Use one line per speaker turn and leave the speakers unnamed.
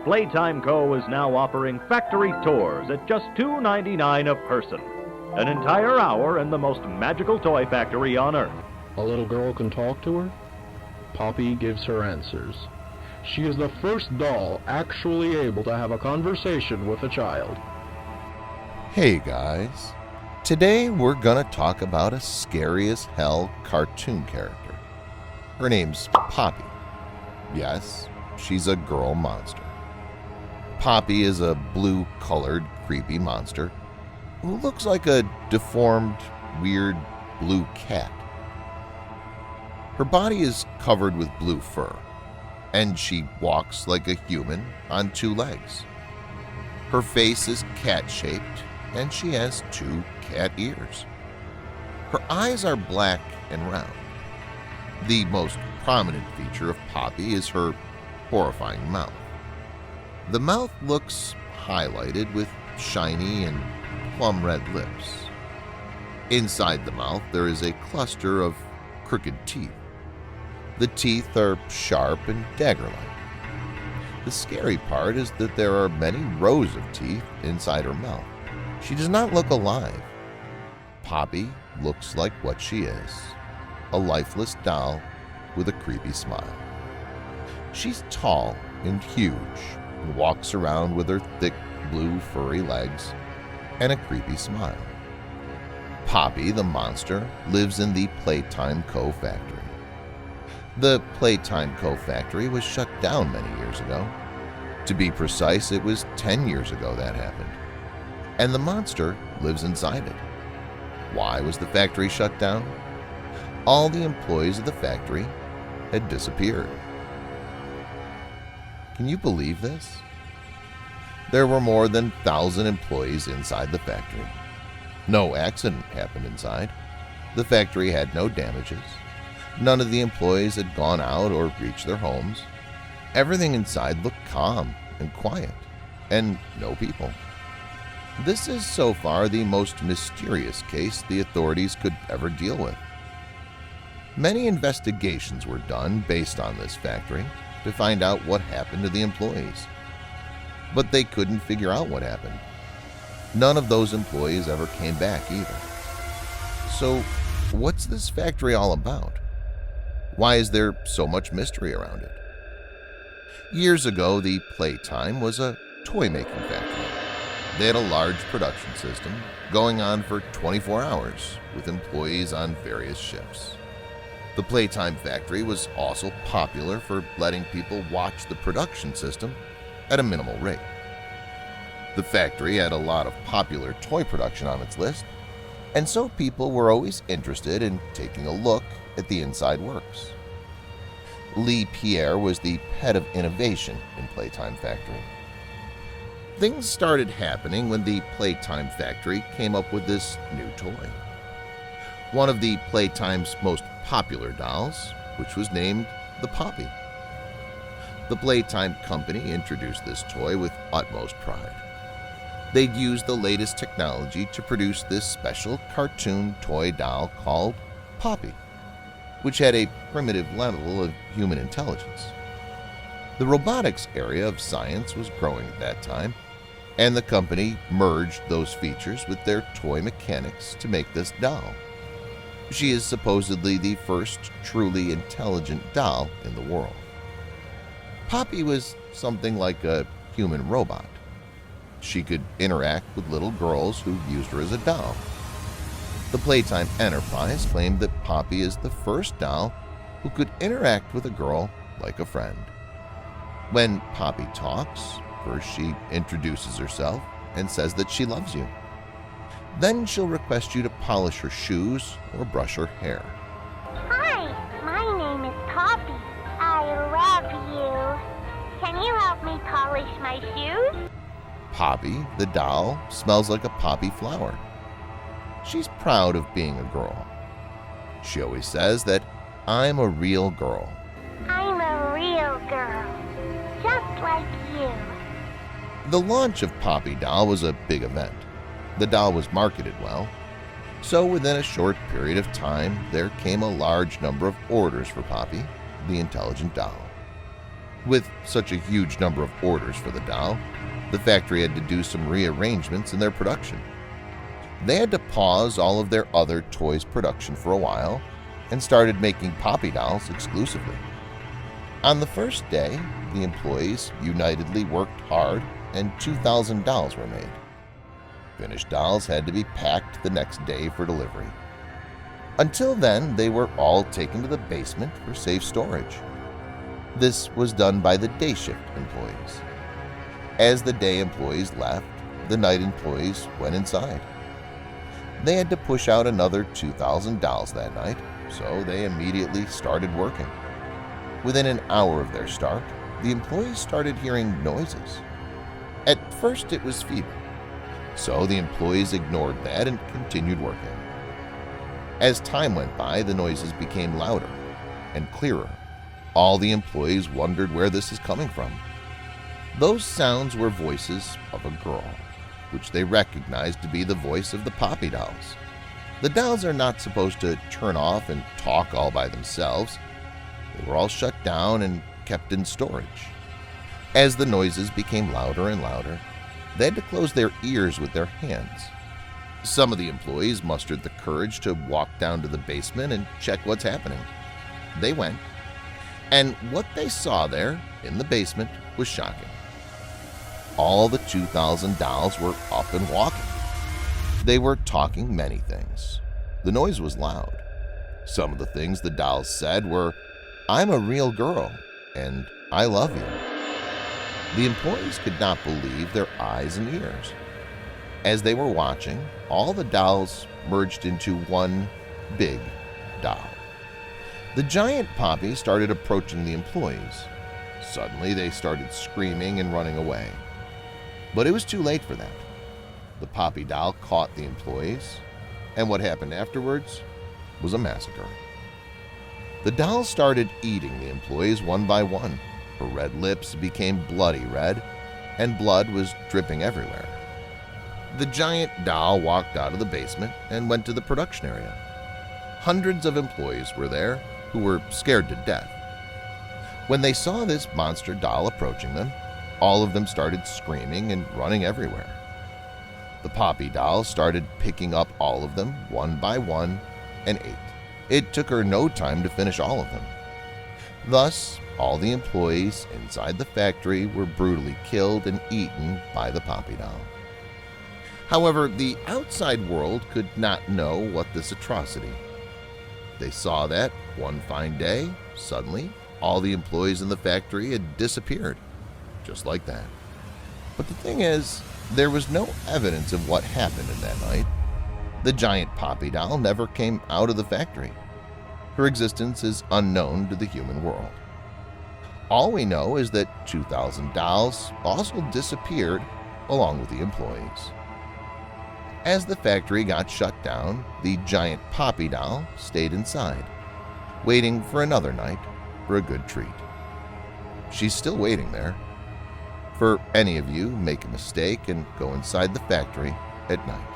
Playtime Co. is now offering factory tours at just $2.99 a person. An entire hour in the most magical toy factory on Earth.
A little girl can talk to her? Poppy gives her answers. She is the first doll actually able to have a conversation with a child.
Hey guys, today we're gonna talk about a scary as hell cartoon character. Her name's Poppy. Yes, she's a girl monster. Poppy is a blue-colored, creepy monster who looks like a deformed, weird blue cat. Her body is covered with blue fur, and she walks like a human on two legs. Her face is cat-shaped, and she has two cat ears. Her eyes are black and round. The most prominent feature of Poppy is her horrifying mouth. The mouth looks highlighted with shiny and plum red lips. Inside the mouth there is a cluster of crooked teeth. The teeth are sharp and dagger-like. The scary part is that there are many rows of teeth inside her mouth. She does not look alive. Poppy looks like what she is, a lifeless doll with a creepy smile. She's tall and huge and walks around with her thick blue furry legs and a creepy smile. Poppy, the monster, lives in the Playtime Co factory. The Playtime Co factory was shut down many years ago. To be precise, it was 10 years ago that happened. And the monster lives inside it. Why was the factory shut down? All the employees of the factory had disappeared. Can you believe this? There were more than 1,000 employees inside the factory. No accident happened inside. The factory had no damages. None of the employees had gone out or reached their homes. Everything inside looked calm and quiet, and no people. This is so far the most mysterious case the authorities could ever deal with. Many investigations were done based on this factory to find out what happened to the employees. But they couldn't figure out what happened. None of those employees ever came back either. So, what's this factory all about? Why is there so much mystery around it? Years ago, the Playtime was a toy-making factory. They had a large production system going on for 24 hours with employees on various shifts. The Playtime factory was also popular for letting people watch the production system at a minimal rate. The factory had a lot of popular toy production on its list, and so people were always interested in taking a look at the inside works. Lee Pierre was the head of innovation in Playtime Factory. Things started happening when the Playtime Factory came up with this new toy. One of the Playtime's most popular dolls, which was named the Poppy. The Playtime company introduced this toy with utmost pride. They'd used the latest technology to produce this special cartoon toy doll called Poppy, which had a primitive level of human intelligence. The robotics area of science was growing at that time, and the company merged those features with their toy mechanics to make this doll. She is supposedly the first truly intelligent doll in the world. Poppy was something like a human robot. She could interact with little girls who used her as a doll. The Playtime Enterprise claimed that Poppy is the first doll who could interact with a girl like a friend. When Poppy talks, first she introduces herself and says that she loves you. Then she'll request you to polish her shoes or brush her hair.
Hi, my name is Poppy. I love you. Can you help me polish my shoes?
Poppy, the doll, smells like a poppy flower. She's proud of being a girl. She always says that I'm a real girl.
I'm a real girl, just like you.
The launch of Poppy Doll was a big event. The doll was marketed well. So within a short period of time, there came a large number of orders for Poppy, the intelligent doll. With such a huge number of orders for the doll, the factory had to do some rearrangements in their production. They had to pause all of their other toys production for a while and started making Poppy dolls exclusively. On the first day, the employees unitedly worked hard and 2,000 dolls were made. Finished dolls had to be packed the next day for delivery. Until then, they were all taken to the basement for safe storage. This was done by the day shift employees. As the day employees left, the night employees went inside. They had to push out another 2,000 dolls that night, so they immediately started working. Within an hour of their start, the employees started hearing noises. At first it was feeble, so the employees ignored that and continued working. As time went by, the noises became louder and clearer. All the employees wondered where this is coming from. Those sounds were voices of a girl, which they recognized to be the voice of the Poppy dolls. The dolls are not supposed to turn off and talk all by themselves. They were all shut down and kept in storage. As the noises became louder and louder, they had to close their ears with their hands. Some of the employees mustered the courage to walk down to the basement and check what's happening. They went, and what they saw there in the basement was shocking. All the 2,000 dolls were up and walking. They were talking many things. The noise was loud. Some of the things the dolls said were, "I'm a real girl," and "I love you." The employees could not believe their eyes and ears. As they were watching, all the dolls merged into one big doll. The giant Poppy started approaching the employees. Suddenly, they started screaming and running away. But it was too late for that. The Poppy doll caught the employees, and what happened afterwards was a massacre. The doll started eating the employees one by one. Her red lips became bloody red, and blood was dripping everywhere. The giant doll walked out of the basement and went to the production area. Hundreds of employees were there who were scared to death. When they saw this monster doll approaching them, all of them started screaming and running everywhere. The Poppy doll started picking up all of them one by one and ate. It took her no time to finish all of them. Thus, all the employees inside the factory were brutally killed and eaten by the Poppy doll. However, the outside world could not know what this atrocity. They saw that, one fine day, suddenly, all the employees in the factory had disappeared, just like that. But the thing is, there was no evidence of what happened in that night. The giant Poppy doll never came out of the factory. Her existence is unknown to the human world. All we know is that 2,000 dolls also disappeared along with the employees. As the factory got shut down, the giant Poppy doll stayed inside, waiting for another night for a good treat. She's still waiting there. For any of you who make a mistake and go inside the factory at night.